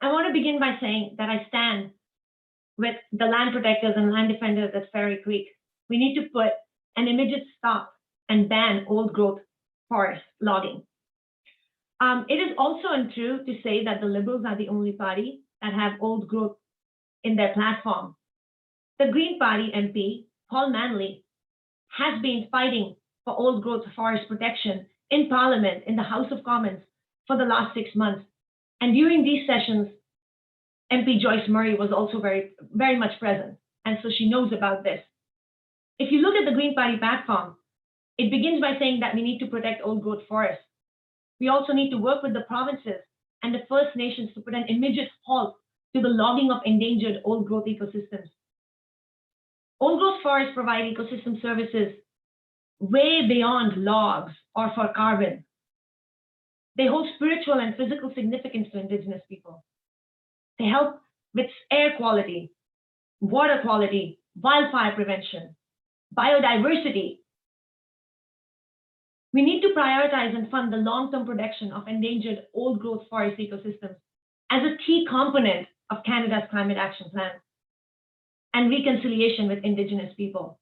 I want to begin by saying that I stand with the land protectors and land defenders at Fairy Creek. We need to put an immediate stop and ban old growth forest logging. It is also untrue to say that the Liberals are the only party that have old growth in their platform. The Green Party MP, Paul Manley, has been fighting for old growth forest protection in Parliament, in the House of Commons, for the last 6 months. And during these sessions, MP Joyce Murray was also very much present, and so she knows about this. If you look at the Green Party platform, it begins by saying that we need to protect old growth forests. We also need to work with the provinces and the First Nations to put an immediate halt to the logging of endangered old growth ecosystems. Old growth forests provide ecosystem services way beyond logs or for carbon. They hold spiritual and physical significance to Indigenous people. They help with air quality, water quality, wildfire prevention, biodiversity. We need to prioritize and fund the long-term protection of endangered old growth forest ecosystems as a key component of Canada's climate action plan and reconciliation with Indigenous people.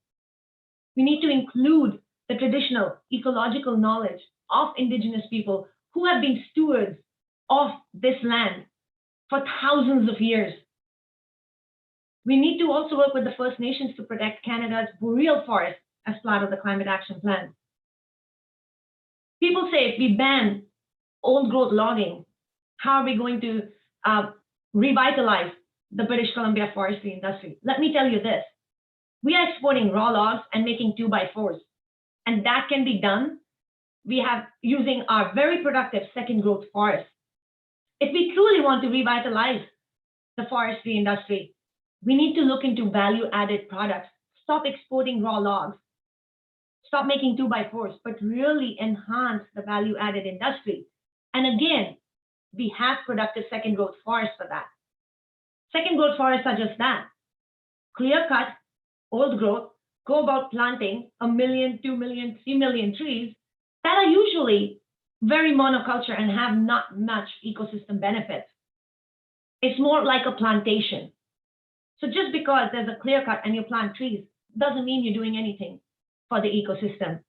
We need to include the traditional ecological knowledge of Indigenous people who have been stewards of this land for thousands of years. We need to also work with the First Nations to protect Canada's boreal forests as part of the climate action plan. People say if we ban old growth logging, how are we going to revitalize the British Columbia forestry industry? Let me tell you this. We are exporting raw logs and making 2x4s, and that can be done using our very productive second growth forests. If we truly want to revitalize the forestry industry, we need to look into value-added products. Stop exporting raw logs. Stop making 2x4s, but really enhance the value-added industry. And again, we have productive second growth forests for that. Second growth forests are just that. Clear-cut, old growth, go about planting 1 million, 2 million, 3 million trees that are usually very monoculture and have not much ecosystem benefits. It's more like a plantation. So just because there's a clear cut and you plant trees doesn't mean you're doing anything for the ecosystem.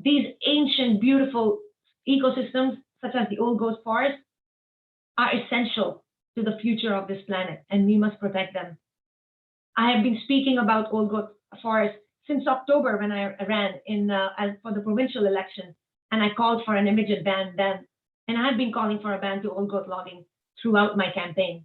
These ancient, beautiful ecosystems, such as the old growth forest, are essential to the future of this planet, and we must protect them. I have been speaking about old growth forests since October when I ran for the provincial election, and I called for an immediate ban then. And I've been calling for a ban to old growth logging throughout my campaign.